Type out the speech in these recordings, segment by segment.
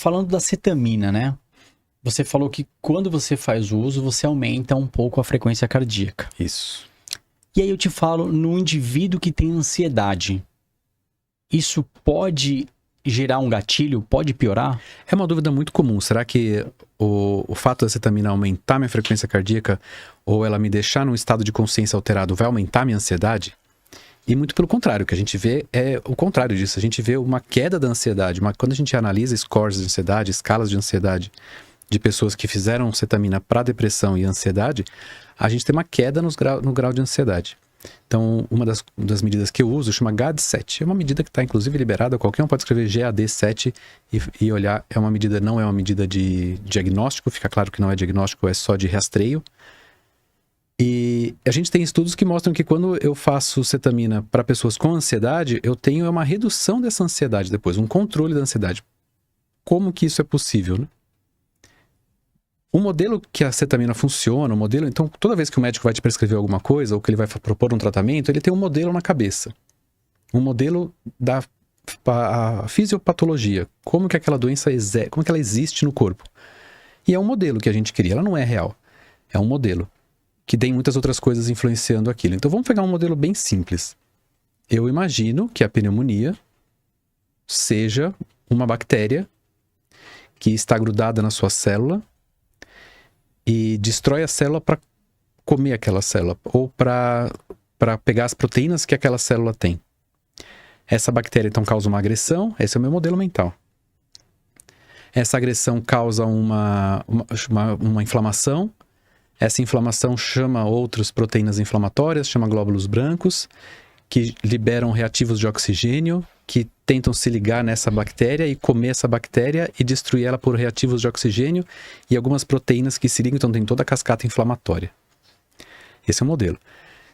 falando da cetamina, né? Você falou que quando você faz o uso, você aumenta um pouco a frequência cardíaca. Isso. E aí eu te falo, no indivíduo que tem ansiedade, isso pode gerar um gatilho? Pode piorar? É uma dúvida muito comum. Será que o fato da cetamina aumentar minha frequência cardíaca ou ela me deixar num estado de consciência alterado vai aumentar minha ansiedade? E muito pelo contrário, o que a gente vê é o contrário disso. A gente vê uma queda da ansiedade. Quando a gente analisa scores de ansiedade, escalas de ansiedade de pessoas que fizeram cetamina para depressão e ansiedade, a gente tem uma queda no grau de ansiedade. Então, uma das medidas que eu uso chama GAD-7. É uma medida que está, inclusive, liberada. Qualquer um pode escrever GAD-7 e olhar. Não é uma medida de diagnóstico. Fica claro que não é diagnóstico, é só de rastreio. E a gente tem estudos que mostram que quando eu faço cetamina para pessoas com ansiedade, eu tenho uma redução dessa ansiedade depois, um controle da ansiedade. Como que isso é possível, né? O modelo que a cetamina funciona, então toda vez que o médico vai te prescrever alguma coisa ou que ele vai propor um tratamento, ele tem um modelo na cabeça. Um modelo da fisiopatologia, como que aquela doença como que ela existe no corpo. E é um modelo que a gente cria, ela não é real. É um modelo que tem muitas outras coisas influenciando aquilo. Então vamos pegar um modelo bem simples. Eu imagino que a pneumonia seja uma bactéria que está grudada na sua célula e destrói a célula para comer aquela célula ou para pegar as proteínas que aquela célula tem. Essa bactéria então causa uma agressão, esse é o meu modelo mental. Essa agressão causa uma inflamação, essa inflamação chama outras proteínas inflamatórias, chama glóbulos brancos, que liberam reativos de oxigênio, que tentam se ligar nessa bactéria e comer essa bactéria e destruir ela por reativos de oxigênio e algumas proteínas que se ligam, então tem toda a cascata inflamatória. Esse é o modelo.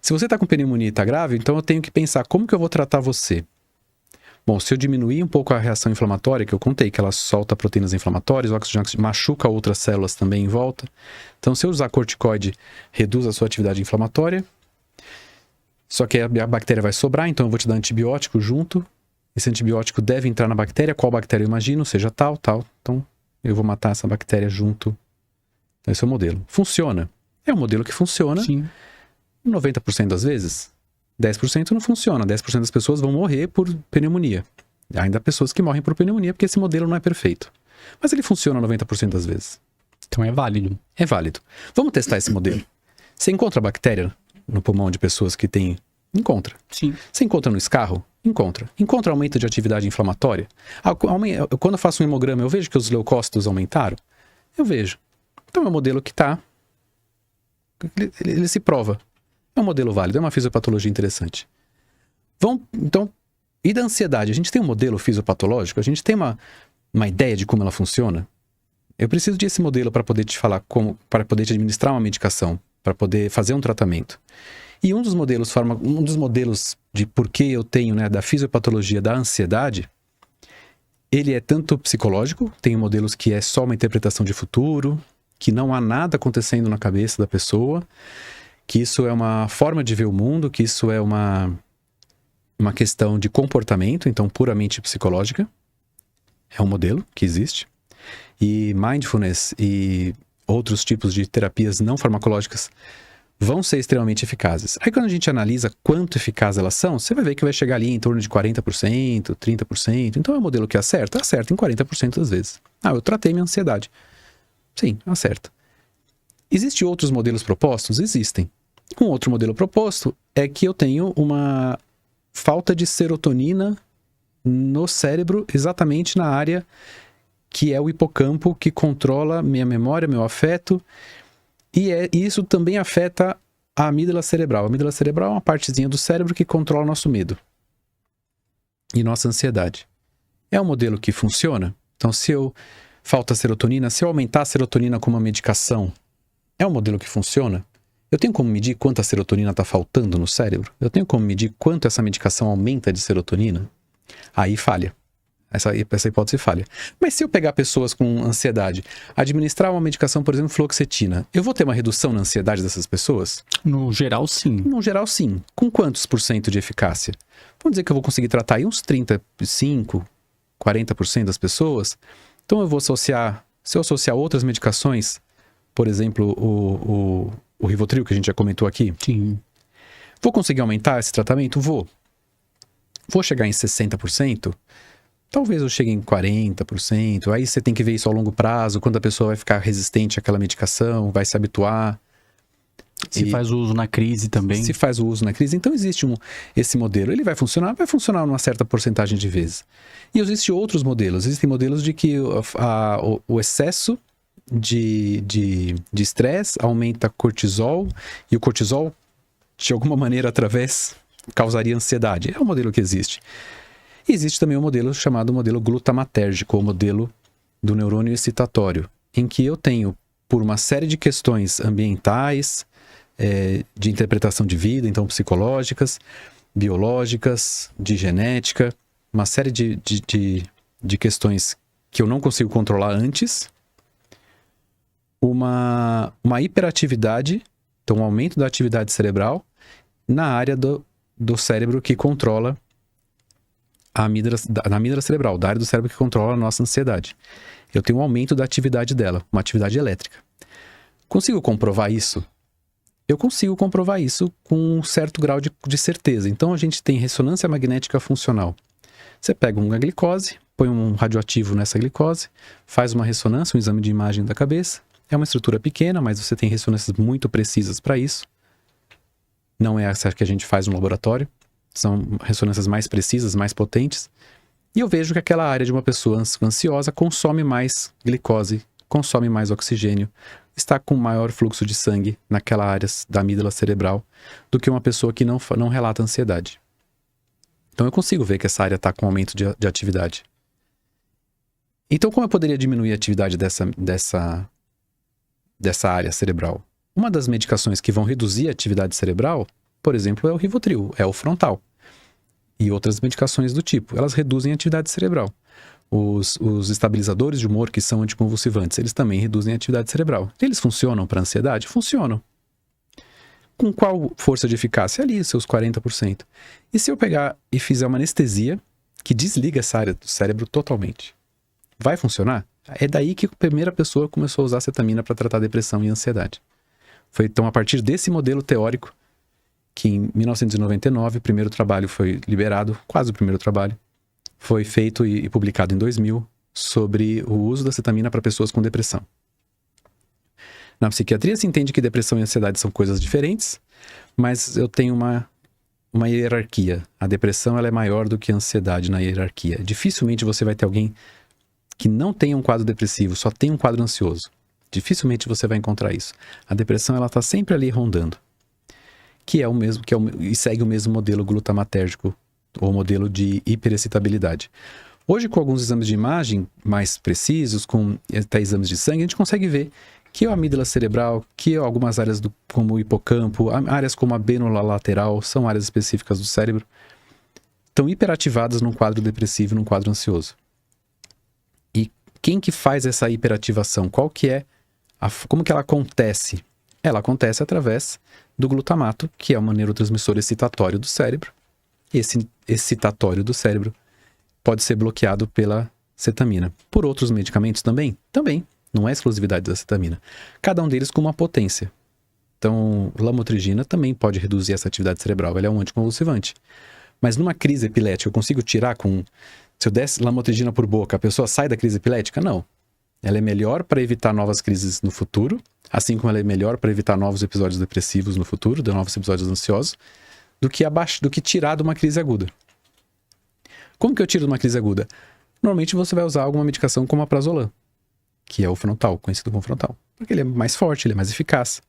Se você está com pneumonia e está grave, então eu tenho que pensar como que eu vou tratar você. Bom, se eu diminuir um pouco a reação inflamatória, que eu contei que ela solta proteínas inflamatórias, o oxigênio machuca outras células também em volta. Então, se eu usar corticoide, reduz a sua atividade inflamatória. Só que a bactéria vai sobrar, então eu vou te dar antibiótico junto. Esse antibiótico deve entrar na bactéria. Qual bactéria eu imagino? Seja tal. Então, eu vou matar essa bactéria junto. Esse é o modelo. Funciona. É um modelo que funciona. Sim. 90% das vezes. 10% não funciona. 10% das pessoas vão morrer por pneumonia. Ainda há pessoas que morrem por pneumonia porque esse modelo não é perfeito. Mas ele funciona 90% das vezes. Então é válido. É válido. Vamos testar esse modelo. Você encontra bactéria no pulmão de pessoas que têm... Encontra. Sim. Você encontra no escarro? Encontra. Encontra aumento de atividade inflamatória? Quando eu faço um hemograma, eu vejo que os leucócitos aumentaram? Eu vejo. Então é um modelo que está... Ele se prova. É um modelo válido, é uma fisiopatologia interessante. Então, e da ansiedade? A gente tem um modelo fisiopatológico? A gente tem uma ideia de como ela funciona? Eu preciso desse modelo para poder te falar para poder te administrar uma medicação, para poder fazer um tratamento. E um dos modelos de porquê eu tenho, né, da fisiopatologia da ansiedade, ele é tanto psicológico, tem modelos que é só uma interpretação de futuro, que não há nada acontecendo na cabeça da pessoa, que isso é uma forma de ver o mundo, que isso é uma questão de comportamento, então puramente psicológica. É um modelo que existe. E mindfulness e outros tipos de terapias não farmacológicas vão ser extremamente eficazes. Aí quando a gente analisa quanto eficaz elas são, você vai ver que vai chegar ali em torno de 40%, 30%. Então é um modelo que acerta? Acerta em 40% das vezes. Eu tratei minha ansiedade. Sim, acerta. Existem outros modelos propostos? Existem. Um outro modelo proposto é que eu tenho uma falta de serotonina no cérebro, exatamente na área que é o hipocampo, que controla minha memória, meu afeto, e isso também afeta a amígdala cerebral. A amígdala cerebral é uma partezinha do cérebro que controla nosso medo e nossa ansiedade. É um modelo que funciona? Então, se eu falta serotonina, se eu aumentar a serotonina com uma medicação, é um modelo que funciona? Eu tenho como medir quanta serotonina está faltando no cérebro? Eu tenho como medir quanto essa medicação aumenta de serotonina? Aí falha. Essa hipótese falha. Mas se eu pegar pessoas com ansiedade, administrar uma medicação, por exemplo, fluoxetina, eu vou ter uma redução na ansiedade dessas pessoas? No geral, sim. No geral, sim. Com quantos por cento de eficácia? Vamos dizer que eu vou conseguir tratar aí uns 35%, 40% das pessoas Então se eu associar outras medicações, por exemplo, o Rivotril, que a gente já comentou aqui, Sim. vou conseguir aumentar esse tratamento? Vou. Vou chegar em 60%? Talvez eu chegue em 40%. Aí você tem que ver isso ao longo prazo, quando a pessoa vai ficar resistente àquela medicação, vai se habituar. Se faz uso na crise também. Se faz o uso na crise. Então existe esse modelo. Ele vai funcionar numa certa porcentagem de vezes. E existem outros modelos. Existem modelos de que o excesso de estresse aumenta cortisol, e o cortisol, de alguma maneira, causaria ansiedade. É um modelo que existe. E existe também um modelo chamado modelo glutamatérgico, ou modelo do neurônio excitatório, em que eu tenho, por uma série de questões ambientais, de interpretação de vida, então psicológicas, biológicas, de genética, uma série de questões que eu não consigo controlar antes, uma hiperatividade, então um aumento da atividade cerebral na área do cérebro que controla a amígdala cerebral, da área do cérebro que controla a nossa ansiedade. Eu tenho um aumento da atividade dela, uma atividade elétrica. Consigo comprovar isso? Eu consigo comprovar isso com um certo grau de certeza. Então a gente tem ressonância magnética funcional. Você pega uma glicose, põe um radioativo nessa glicose, faz uma ressonância, um exame de imagem da cabeça. É uma estrutura pequena, mas você tem ressonâncias muito precisas para isso. Não é essa que a gente faz no laboratório. São ressonâncias mais precisas, mais potentes. E eu vejo que aquela área de uma pessoa ansiosa consome mais glicose, consome mais oxigênio, está com maior fluxo de sangue naquela área da amígdala cerebral do que uma pessoa que não relata ansiedade. Então eu consigo ver que essa área está com aumento de atividade. Então como eu poderia diminuir a atividade dessa área cerebral? Uma das medicações que vão reduzir a atividade cerebral, por exemplo, é o Rivotril, é o frontal. E outras medicações do tipo, elas reduzem a atividade cerebral. Os estabilizadores de humor, que são anticonvulsivantes, eles também reduzem a atividade cerebral. Eles funcionam para ansiedade? Funcionam. Com qual força de eficácia? Ali, seus 40%. E se eu pegar e fizer uma anestesia que desliga essa área do cérebro totalmente? Vai funcionar? É daí que a primeira pessoa começou a usar cetamina para tratar depressão e ansiedade. Foi então a partir desse modelo teórico que em 1999 o primeiro trabalho foi liberado, quase o primeiro trabalho, foi feito e publicado em 2000 sobre o uso da cetamina para pessoas com depressão. Na psiquiatria se entende que depressão e ansiedade são coisas diferentes, mas eu tenho uma hierarquia. A depressão ela é maior do que a ansiedade na hierarquia. Dificilmente você vai ter alguém que não tenha um quadro depressivo, só tem um quadro ansioso. Dificilmente você vai encontrar isso. A depressão ela está sempre ali rondando, e segue o mesmo modelo glutamatérgico, ou modelo de hiperexcitabilidade. Hoje, com alguns exames de imagem mais precisos, com até exames de sangue, a gente consegue ver que a amígdala cerebral, que algumas áreas como o hipocampo, áreas como a bênula lateral, são áreas específicas do cérebro, estão hiperativadas num quadro depressivo, num quadro ansioso. E quem que faz essa hiperativação? Como que ela acontece? Ela acontece através do glutamato, que é um neurotransmissor excitatório do cérebro. Esse excitatório do cérebro pode ser bloqueado pela cetamina. Por outros medicamentos também? Também. Não é exclusividade da cetamina. Cada um deles com uma potência. Então, lamotrigina também pode reduzir essa atividade cerebral. Ela é um anticonvulsivante. Mas numa crise epilética, eu consigo tirar se eu desse lamotrigina por boca, a pessoa sai da crise epilética? Não. Ela é melhor para evitar novas crises no futuro, assim como ela é melhor para evitar novos episódios depressivos no futuro, novos episódios ansiosos, do que tirar de uma crise aguda. Como que eu tiro de uma crise aguda? Normalmente você vai usar alguma medicação como a prazolam, que é o frontal, conhecido como frontal. Porque ele é mais forte, ele é mais eficaz.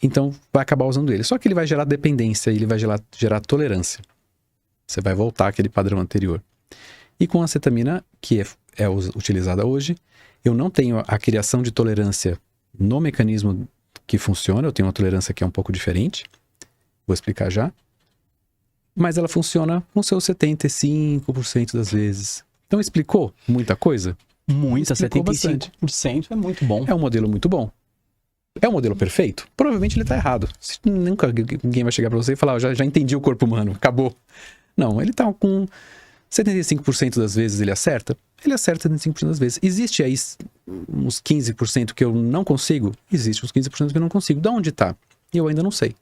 Então vai acabar usando ele. Só que ele vai gerar dependência, ele vai gerar tolerância. Você vai voltar àquele padrão anterior. E com a cetamina, que é utilizada hoje, eu não tenho a criação de tolerância no mecanismo que funciona, eu tenho uma tolerância que é um pouco diferente. Vou explicar já. Mas ela funciona com seus 75% das vezes. Então explicou muita coisa? Muita, Explicou 75% bastante. É muito bom. É um modelo muito bom. É um modelo perfeito? Provavelmente ele está errado. Nunca ninguém vai chegar para você e falar, já entendi o corpo humano, acabou. Não, ele está com 75% das vezes ele acerta? Ele acerta 75% das vezes. Existe aí uns 15% que eu não consigo? Existe uns 15% que eu não consigo. Da onde tá? Eu ainda não sei.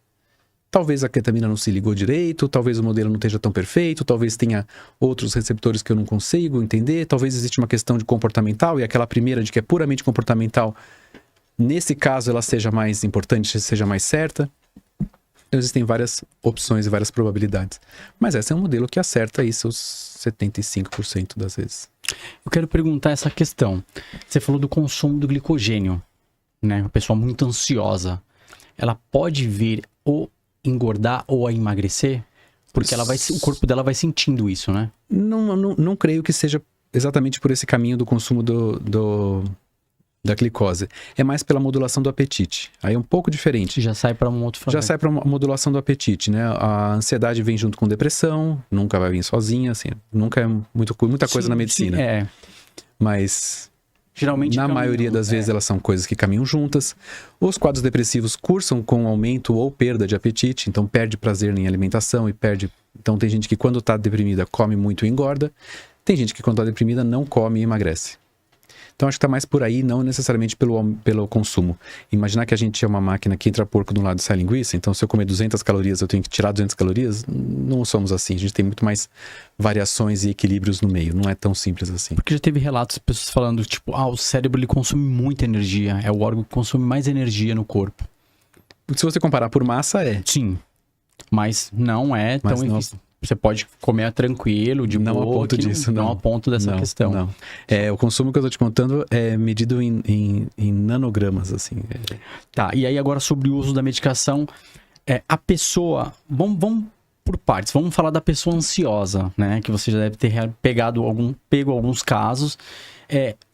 Talvez a ketamina não se ligou direito, talvez o modelo não esteja tão perfeito, talvez tenha outros receptores que eu não consigo entender, talvez existe uma questão de comportamental, e aquela primeira de que é puramente comportamental, nesse caso ela seja mais importante, seja mais certa. Então existem várias opções e várias probabilidades. Mas esse é um modelo que acerta aí seus 75% das vezes. Eu quero perguntar essa questão. Você falou do consumo do glicogênio, né? Uma pessoa muito ansiosa. Ela pode vir ou engordar ou a emagrecer? Porque o corpo dela vai sentindo isso, né? Não creio que seja exatamente por esse caminho do consumo da glicose. É mais pela modulação do apetite. Aí é um pouco diferente. Já sai para um outro Já sai para uma modulação do apetite, né? A ansiedade vem junto com depressão, nunca vai vir sozinha, assim. Nunca é muita coisa na medicina. Sim, é. Mas Geralmente na maioria das vezes elas são coisas que caminham juntas. Os quadros depressivos cursam com aumento ou perda de apetite, então perde prazer em alimentação e perde... Então tem gente que quando está deprimida come muito e engorda. Tem gente que quando está deprimida não come e emagrece. Então acho que está mais por aí, não necessariamente pelo consumo. Imaginar que a gente é uma máquina que entra porco de um lado e sai linguiça, então se eu comer 200 calorias eu tenho que tirar 200 calorias, não somos assim. A gente tem muito mais variações e equilíbrios no meio, não é tão simples assim. Porque já teve relatos de pessoas falando, tipo, o cérebro ele consome muita energia, é o órgão que consome mais energia no corpo. Se você comparar por massa, é. Sim, mas não é tão eficiente. Você pode comer tranquilo, de boa. Não a ponto disso, não. Não a ponto dessa questão. Não. O consumo que eu tô te contando é medido em nanogramas, assim. Tá, e aí agora sobre o uso da medicação, a pessoa... Vamos por partes, vamos falar da pessoa ansiosa, né? Que você já deve ter pego alguns casos.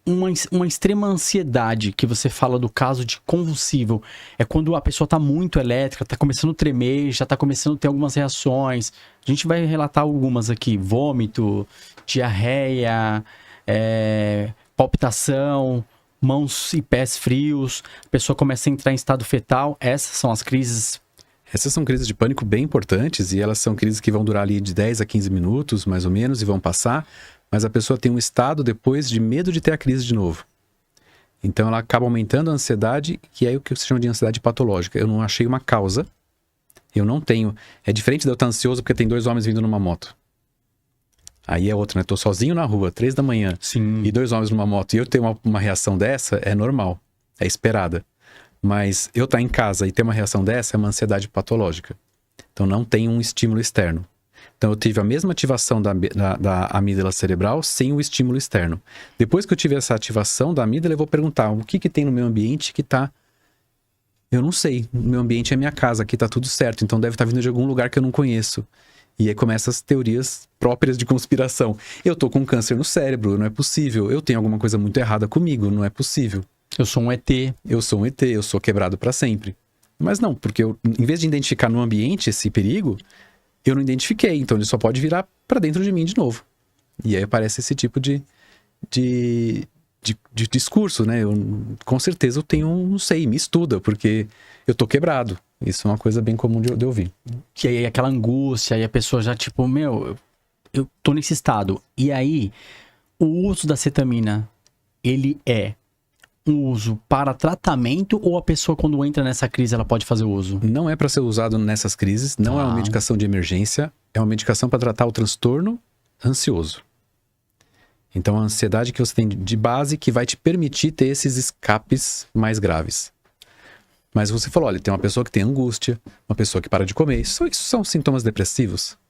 Uma extrema ansiedade, que você fala do caso de convulsivo, é quando a pessoa tá muito elétrica, tá começando a tremer, já tá começando a ter algumas reações. A gente vai relatar algumas aqui: vômito, diarreia, palpitação, mãos e pés frios, a pessoa começa a entrar em estado fetal. Essas são as crises. Essas são crises de pânico bem importantes, e elas são crises que vão durar ali de 10 a 15 minutos, mais ou menos, e vão passar. Mas a pessoa tem um estado depois de medo de ter a crise de novo. Então ela acaba aumentando a ansiedade, que é o que se chama de ansiedade patológica. Eu não achei uma causa, eu não tenho... É diferente de eu estar ansioso porque tem 2 homens vindo numa moto. Aí é outro, né? Tô sozinho na rua, 3 da manhã, Sim. E 2 homens numa moto, e eu ter uma reação dessa, é normal, é esperada. Mas eu estar em casa e ter uma reação dessa é uma ansiedade patológica. Então não tem um estímulo externo. Então eu tive a mesma ativação da amígdala cerebral sem o estímulo externo. Depois que eu tive essa ativação da amígdala, eu vou perguntar o que tem no meu ambiente que tá... Eu não sei, o meu ambiente é minha casa, aqui tá tudo certo, então deve estar vindo de algum lugar que eu não conheço. E aí começam as teorias próprias de conspiração. Eu tô com câncer no cérebro, não é possível. Eu tenho alguma coisa muito errada comigo, não é possível. Eu sou um ET. Eu sou um ET, eu sou quebrado para sempre. Mas não, porque eu, em vez de identificar no ambiente esse perigo, eu não identifiquei, então ele só pode virar para dentro de mim de novo. E aí aparece esse tipo de discurso, né? Com certeza eu tenho, não sei, me estuda, porque eu tô quebrado. Isso é uma coisa bem comum de ouvir. Que aí aquela angústia, e a pessoa já tipo, eu tô nesse estado. E aí, o uso da cetamina, ele é um uso para tratamento, ou a pessoa quando entra nessa crise ela pode fazer o uso? Não é para ser usado nessas crises, não é uma medicação de emergência, é uma medicação para tratar o transtorno ansioso. Então a ansiedade que você tem de base que vai te permitir ter esses escapes mais graves. Mas você falou, olha, tem uma pessoa que tem angústia, uma pessoa que para de comer, isso são sintomas depressivos.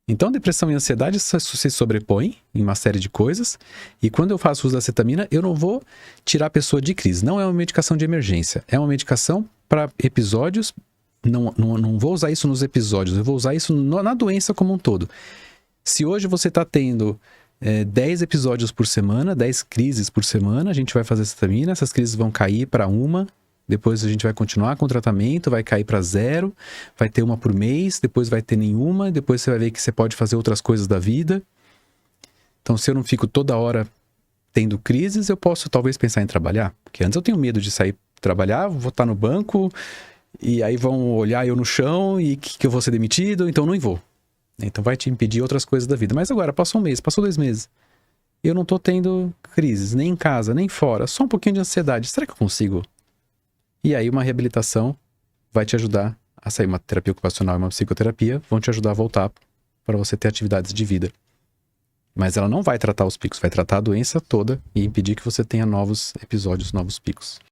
Então, depressão e ansiedade se sobrepõem em uma série de coisas, e quando eu faço uso da cetamina, eu não vou tirar a pessoa de crise. Não é uma medicação de emergência, é uma medicação para episódios. Não vou usar isso nos episódios, eu vou usar isso na doença como um todo. Se hoje você está tendo 10 episódios por semana, 10 crises por semana, a gente vai fazer cetamina, essas crises vão cair para uma. Depois a gente vai continuar com o tratamento, vai cair para 0, vai ter uma por mês, depois vai ter nenhuma, depois você vai ver que você pode fazer outras coisas da vida. Então, se eu não fico toda hora tendo crises, eu posso talvez pensar em trabalhar. Porque antes eu tenho medo de sair trabalhar, vou estar no banco, e aí vão olhar eu no chão, e que eu vou ser demitido, então não vou. Então vai te impedir outras coisas da vida. Mas agora, passou um mês, passou 2 meses. Eu não tô tendo crises, nem em casa, nem fora. Só um pouquinho de ansiedade. Será que eu consigo? E aí uma reabilitação vai te ajudar a sair. Uma terapia ocupacional e uma psicoterapia vão te ajudar a voltar para você ter atividades de vida. Mas ela não vai tratar os picos, vai tratar a doença toda e impedir que você tenha novos episódios, novos picos.